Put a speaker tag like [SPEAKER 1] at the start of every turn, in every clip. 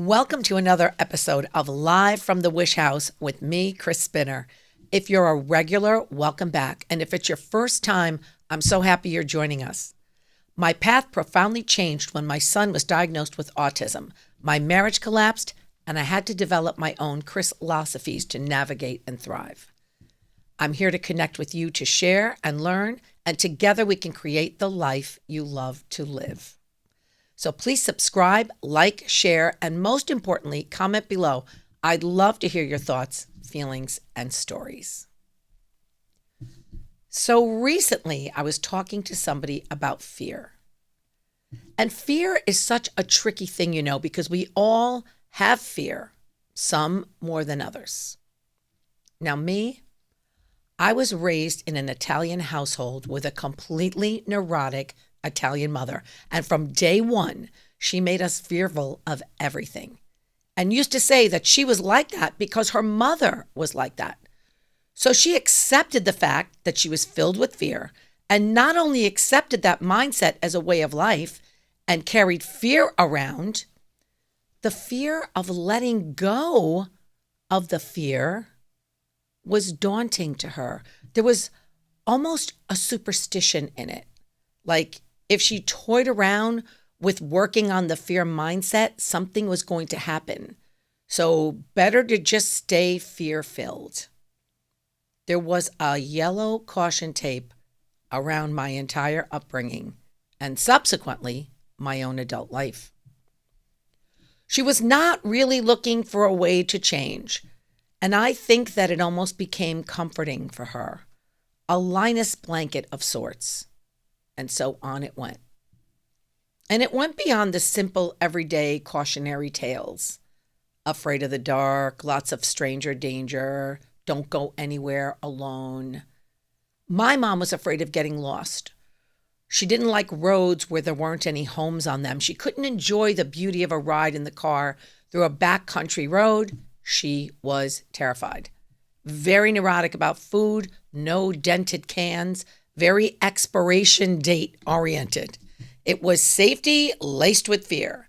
[SPEAKER 1] Welcome to another episode of Live from the Wish House with me, Chris Spinner. If you're a regular, welcome back. And if it's your first time, I'm so happy you're joining us. My path profoundly changed when my son was diagnosed with autism. My marriage collapsed, and I had to develop my own Chris-losophies to navigate and thrive. I'm here to connect with you to share and learn, and together we can create the life you love to live. So please subscribe, like, share, and most importantly, comment below. I'd love to hear your thoughts, feelings, and stories. So recently, I was talking to somebody about fear. And fear is such a tricky thing, because we all have fear, some more than others. Now me, I was raised in an Italian household with a completely neurotic Italian mother. And from day one, she made us fearful of everything and used to say that she was like that because her mother was like that. So she accepted the fact that she was filled with fear and not only accepted that mindset as a way of life and carried fear around, the fear of letting go of the fear was daunting to her. There was almost a superstition in it. Like if she toyed around with working on the fear mindset, something was going to happen. So better to just stay fear-filled. There was a yellow caution tape around my entire upbringing and subsequently my own adult life. She was not really looking for a way to change. And I think that it almost became comforting for her, a Linus blanket of sorts. And so on it went. And it went beyond the simple everyday cautionary tales. Afraid of the dark, lots of stranger danger, don't go anywhere alone. My mom was afraid of getting lost. She didn't like roads where there weren't any homes on them. She couldn't enjoy the beauty of a ride in the car through a backcountry road. She was terrified. Very neurotic about food, no dented cans, very expiration date oriented. It was safety laced with fear.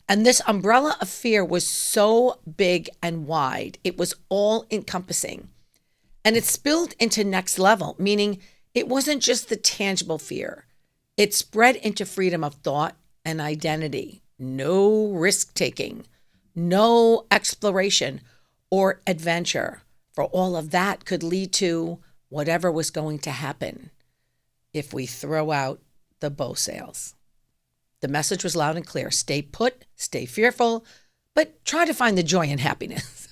[SPEAKER 1] And this umbrella of fear was so big and wide. It was all encompassing. And it spilled into next level, meaning it wasn't just the tangible fear. It spread into freedom of thought and identity. No risk taking, no exploration or adventure. For all of that could lead to whatever was going to happen if we throw out the bow sails. The message was loud and clear. Stay put, stay fearful, but try to find the joy and happiness.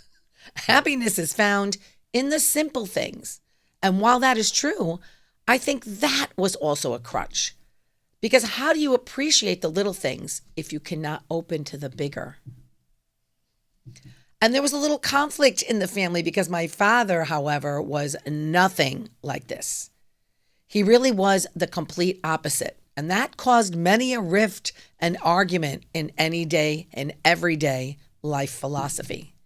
[SPEAKER 1] Happiness is found in the simple things. And while that is true, I think that was also a crutch. Because how do you appreciate the little things if you cannot open to the bigger? And there was a little conflict in the family because my father, however, was nothing like this. He really was the complete opposite. And that caused many a rift and argument in any day and everyday life philosophy.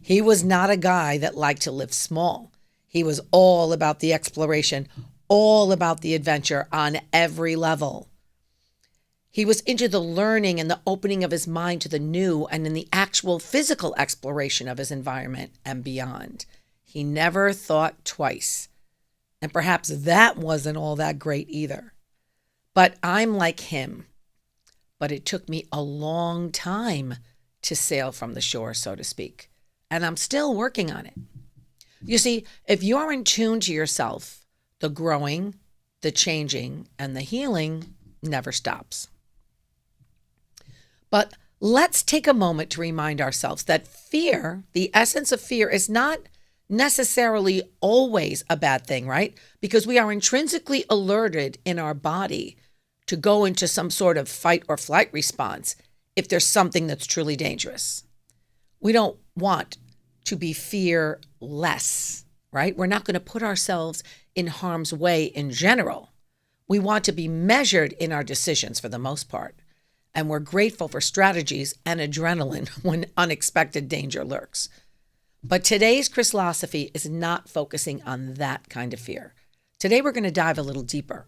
[SPEAKER 1] He was not a guy that liked to live small. He was all about the exploration, all about the adventure on every level. He was into the learning and the opening of his mind to the new and in the actual physical exploration of his environment and beyond. He never thought twice. And perhaps that wasn't all that great either. But I'm like him. But it took me a long time to sail from the shore, so to speak. And I'm still working on it. You see, if you're in tune to yourself, the growing, the changing, and the healing never stops. But let's take a moment to remind ourselves that fear, the essence of fear, is not necessarily always a bad thing, right? Because we are intrinsically alerted in our body to go into some sort of fight or flight response if there's something that's truly dangerous. We don't want to be fearless, right? We're not going to put ourselves in harm's way in general. We want to be measured in our decisions for the most part. And we're grateful for strategies and adrenaline when unexpected danger lurks. But today's Chris-losophy is not focusing on that kind of fear. Today, we're going to dive a little deeper.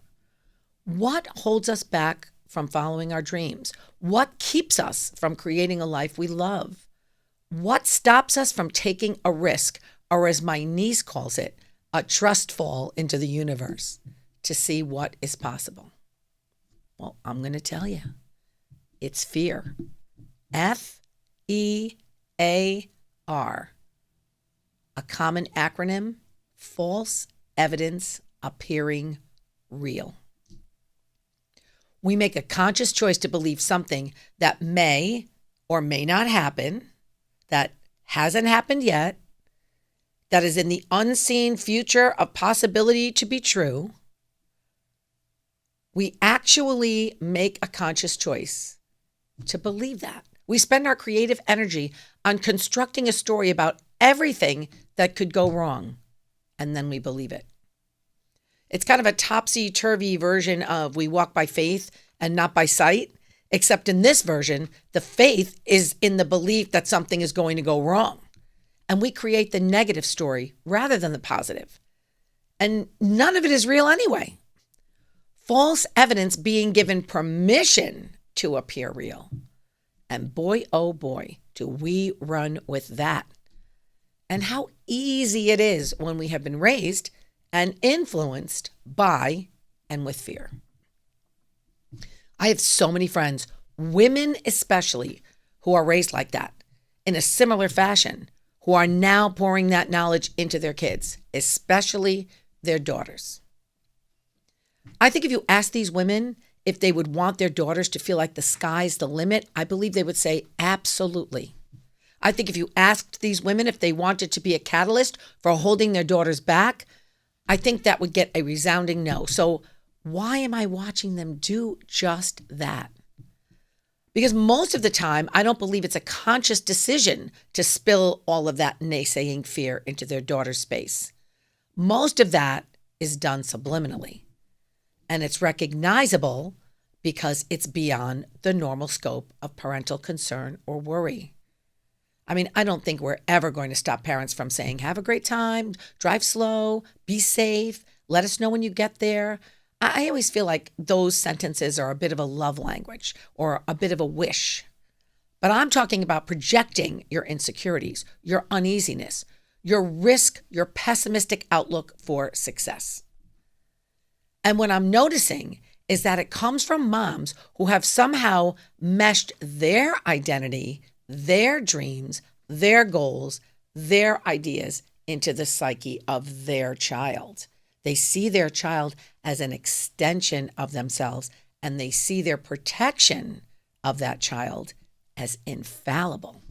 [SPEAKER 1] What holds us back from following our dreams? What keeps us from creating a life we love? What stops us from taking a risk, or as my niece calls it, a trust fall into the universe to see what is possible? Well, I'm going to tell you. It's fear. F-E-A-R. A common acronym, false evidence appearing real. We make a conscious choice to believe something that may or may not happen, that hasn't happened yet, that is in the unseen future of possibility to be true. We actually make a conscious choice to believe that. We spend our creative energy on constructing a story about everything that could go wrong, and then we believe it. It's kind of a topsy-turvy version of we walk by faith and not by sight, except in this version, the faith is in the belief that something is going to go wrong. And we create the negative story rather than the positive. And none of it is real anyway. False evidence being given permission to appear real. And boy, oh boy, do we run with that. And how easy it is when we have been raised and influenced by and with fear. I have so many friends, women especially, who are raised like that in a similar fashion, who are now pouring that knowledge into their kids, especially their daughters. I think if you ask these women if they would want their daughters to feel like the sky's the limit, I believe they would say absolutely. I think if you asked these women if they wanted to be a catalyst for holding their daughters back, I think that would get a resounding no. So why am I watching them do just that? Because most of the time, I don't believe it's a conscious decision to spill all of that naysaying fear into their daughter's space. Most of that is done subliminally. And it's recognizable because it's beyond the normal scope of parental concern or worry. I mean, I don't think we're ever going to stop parents from saying, have a great time, drive slow, be safe, let us know when you get there. I always feel like those sentences are a bit of a love language or a bit of a wish. But I'm talking about projecting your insecurities, your uneasiness, your risk, your pessimistic outlook for success. And what I'm noticing is that it comes from moms who have somehow meshed their identity, their dreams, their goals, their ideas into the psyche of their child. They see their child as an extension of themselves, and they see their protection of that child as infallible.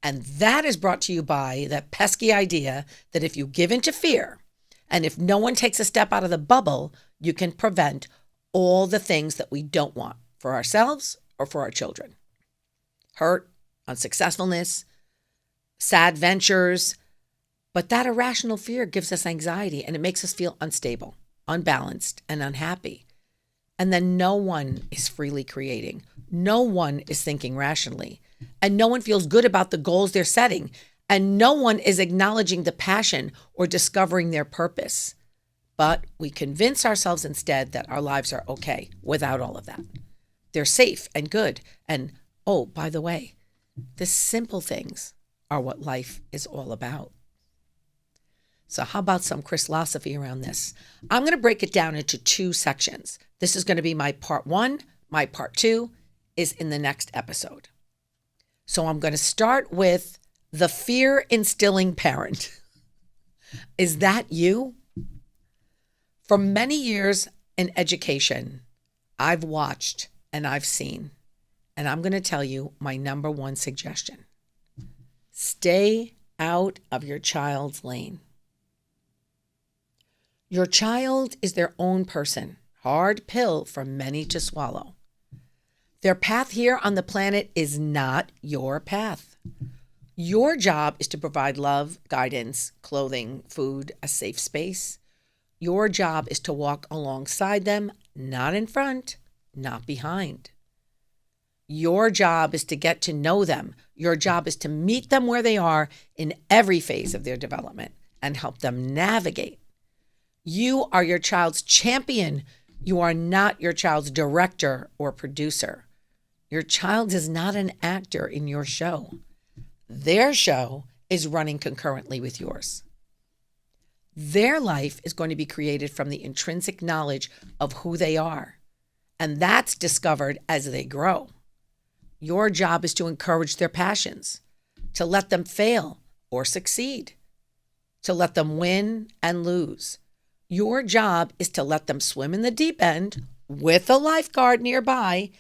[SPEAKER 1] And that is brought to you by that pesky idea that if you give in to fear, and if no one takes a step out of the bubble, you can prevent all the things that we don't want for ourselves or for our children. Hurt, unsuccessfulness, sad ventures. But that irrational fear gives us anxiety, and it makes us feel unstable, unbalanced, and unhappy. And then no one is freely creating. No one is thinking rationally. And no one feels good about the goals they're setting. And no one is acknowledging the passion or discovering their purpose. But we convince ourselves instead that our lives are okay without all of that. They're safe and good. And, oh, by the way, the simple things are what life is all about. So how about some Chrislosophy around this? I'm going to break it down into two sections. This is going to be my part one. My part two is in the next episode. So I'm going to start with the fear-instilling parent. Is that you? For many years in education, I've watched and I've seen, and I'm going to tell you my number one suggestion. Stay out of your child's lane. Your child is their own person. Hard pill for many to swallow. Their path here on the planet is not your path. Your job is to provide love, guidance, clothing, food, a safe space. Your job is to walk alongside them, not in front, not behind. Your job is to get to know them. Your job is to meet them where they are in every phase of their development and help them navigate. You are your child's champion, You are not your child's director or producer. Your child is not an actor in your show. Their show is running concurrently with yours. Their life is going to be created from the intrinsic knowledge of who they are, and that's discovered as they grow. Your job is to encourage their passions, to let them fail or succeed, to let them win and lose. Your job is to let them swim in the deep end with a lifeguard nearby,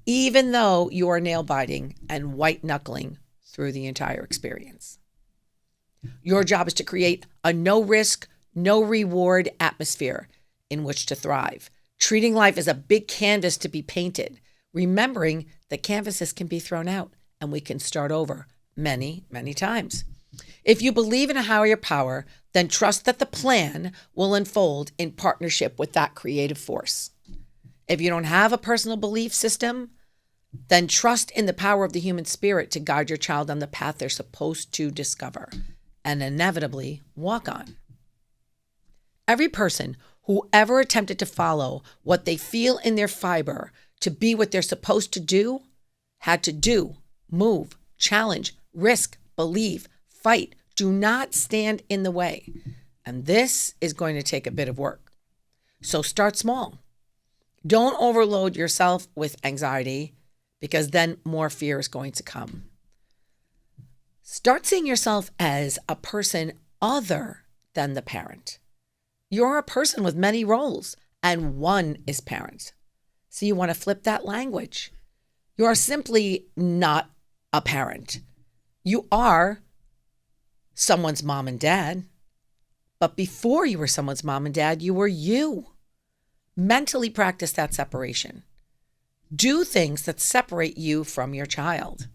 [SPEAKER 1] even though you are nail biting and white knuckling through the entire experience. Your job is to create a no risk, no reward atmosphere in which to thrive, treating life as a big canvas to be painted, remembering that canvases can be thrown out and we can start over many, many times. If you believe in a higher power, then trust that the plan will unfold in partnership with that creative force. If you don't have a personal belief system, then trust in the power of the human spirit to guide your child on the path they're supposed to discover and inevitably walk on. Every person who ever attempted to follow what they feel in their fiber to be what they're supposed to do had to do, move, challenge, risk, believe, fight. Do not stand in the way. And this is going to take a bit of work. So start small. Don't overload yourself with anxiety, because then more fear is going to come. Start seeing yourself as a person other than the parent. You're a person with many roles, and one is parent. So you want to flip that language. You are simply not a parent. You are someone's mom and dad. But before you were someone's mom and dad, you were you. Mentally practice that separation. Do things that separate you from your child.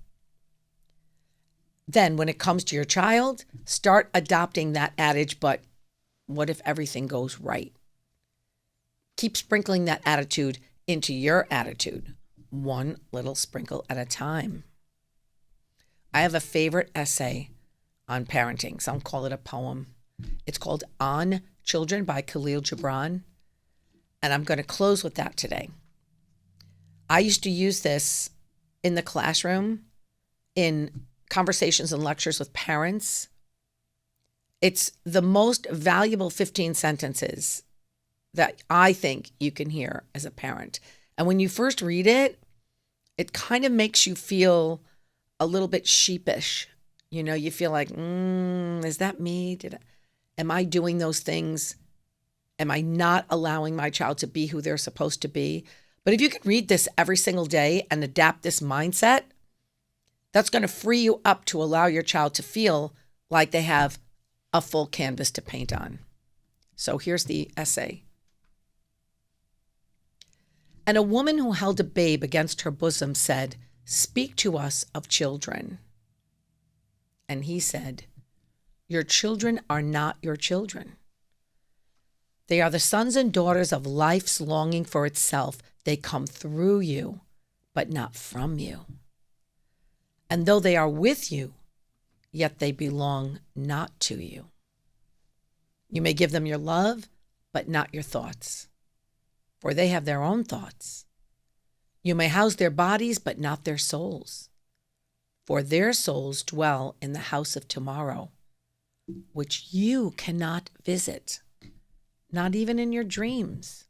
[SPEAKER 1] Then when it comes to your child, start adopting that adage, but what if everything goes right? Keep sprinkling that attitude into your attitude, one little sprinkle at a time. I have a favorite essay on parenting. Some call it a poem. It's called On Children by Khalil Gibran. And I'm going to close with that today. I used to use this in the classroom, in conversations and lectures with parents. It's the most valuable 15 sentences that I think you can hear as a parent. And when you first read it, it kind of makes you feel a little bit sheepish. You know, you feel like, is that me? Am I doing those things? Am I not allowing my child to be who they're supposed to be? But if you can read this every single day and adapt this mindset, that's going to free you up to allow your child to feel like they have a full canvas to paint on. So here's the essay. And a woman who held a babe against her bosom said, "Speak to us of children." And he said, "Your children are not your children. They are the sons and daughters of life's longing for itself. They come through you, but not from you. And though they are with you, yet they belong not to you. You may give them your love, but not your thoughts, for they have their own thoughts. You may house their bodies, but not their souls, for their souls dwell in the house of tomorrow, which you cannot visit, not even in your dreams.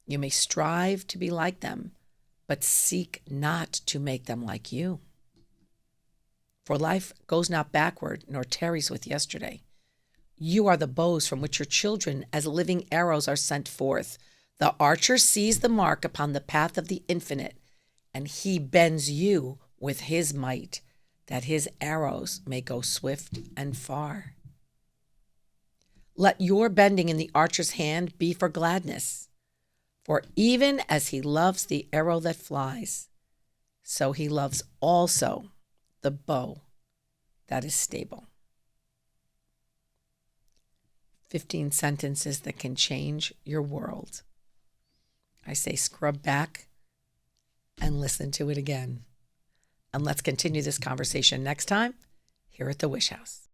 [SPEAKER 1] You may strive to be like them, but seek not to make them like you. For life goes not backward, nor tarries with yesterday. You are the bows from which your children, as living arrows, are sent forth. The archer sees the mark upon the path of the infinite, and he bends you with his might, that his arrows may go swift and far. Let your bending in the archer's hand be for gladness, for even as he loves the arrow that flies, so he loves also the bow that is stable. 15 sentences that can change your world. I say scrub back and listen to it again. And let's continue this conversation next time here at the Wish House.